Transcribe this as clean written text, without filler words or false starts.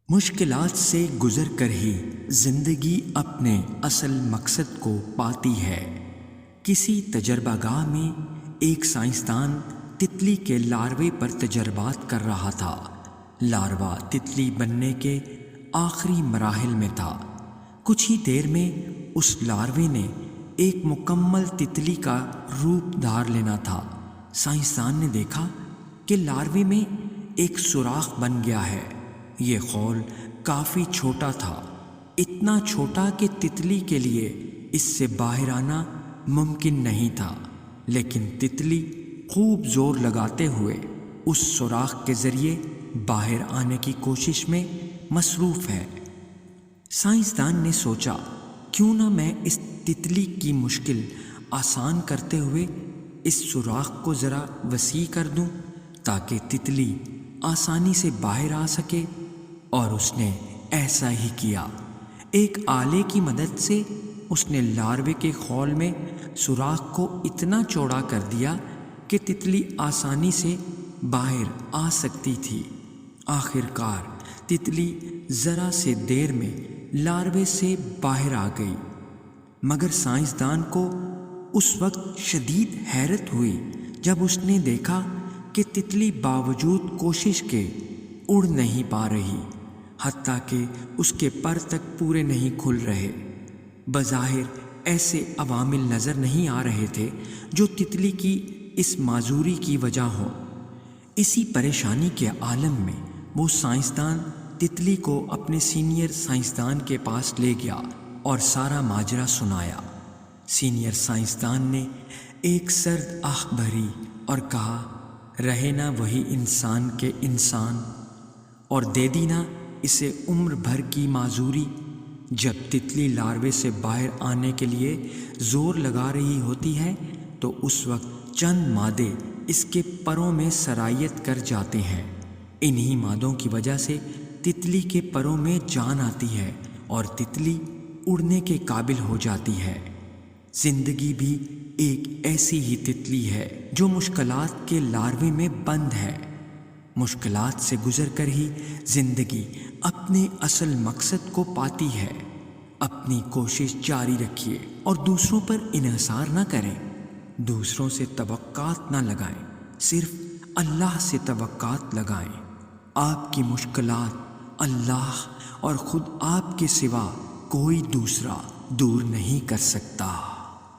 مشکلات سے گزر کر ہی زندگی اپنے اصل مقصد کو پاتی ہے۔ کسی تجربہ گاہ میں ایک سائنسدان تتلی کے لاروے پر تجربات کر رہا تھا۔ لاروا تتلی بننے کے آخری مراحل میں تھا۔ کچھ ہی دیر میں اس لاروے نے ایک مکمل تتلی کا روپ دھار لینا تھا۔ سائنسدان نے دیکھا کہ لاروے میں ایک سوراخ بن گیا ہے۔ یہ خول کافی چھوٹا تھا، اتنا چھوٹا کہ تتلی کے لیے اس سے باہر آنا ممکن نہیں تھا، لیکن تتلی خوب زور لگاتے ہوئے اس سوراخ کے ذریعے باہر آنے کی کوشش میں مصروف ہے۔ سائنسدان نے سوچا، کیوں نہ میں اس تتلی کی مشکل آسان کرتے ہوئے اس سوراخ کو ذرا وسیع کر دوں تاکہ تتلی آسانی سے باہر آ سکے۔ اور اس نے ایسا ہی کیا۔ ایک آلے کی مدد سے اس نے لاروے کے خول میں سوراخ کو اتنا چوڑا کر دیا کہ تتلی آسانی سے باہر آ سکتی تھی۔ آخر کار تتلی ذرا سے دیر میں لاروے سے باہر آ گئی، مگر سائنسدان کو اس وقت شدید حیرت ہوئی جب اس نے دیکھا کہ تتلی باوجود کوشش کے اڑ نہیں پا رہی، حتیٰ کہ اس کے پر تک پورے نہیں کھل رہے۔ بظاہر ایسے عوامل نظر نہیں آ رہے تھے جو تتلی کی اس معذوری کی وجہ ہو۔ اسی پریشانی کے عالم میں وہ سائنسدان تتلی کو اپنے سینئر سائنسدان کے پاس لے گیا اور سارا ماجرا سنایا۔ سینئر سائنسدان نے ایک سرد آہ بھری اور کہا، رہے نا وہی انسان کے انسان، اور دے دی نا اسے عمر بھر کی معذوری۔ جب تتلی لاروے سے باہر آنے کے لیے زور لگا رہی ہوتی ہے تو اس وقت چند مادے اس کے پروں میں سرایت کر جاتے ہیں۔ انہی مادوں کی وجہ سے تتلی کے پروں میں جان آتی ہے اور تتلی اڑنے کے قابل ہو جاتی ہے۔ زندگی بھی ایک ایسی ہی تتلی ہے جو مشکلات کے لاروے میں بند ہے۔ مشکلات سے گزر کر ہی زندگی اپنے اصل مقصد کو پاتی ہے۔ اپنی کوشش جاری رکھیے اور دوسروں پر انحصار نہ کریں۔ دوسروں سے توقعات نہ لگائیں، صرف اللہ سے توقعات لگائیں۔ آپ کی مشکلات اللہ اور خود آپ کے سوا کوئی دوسرا دور نہیں کر سکتا۔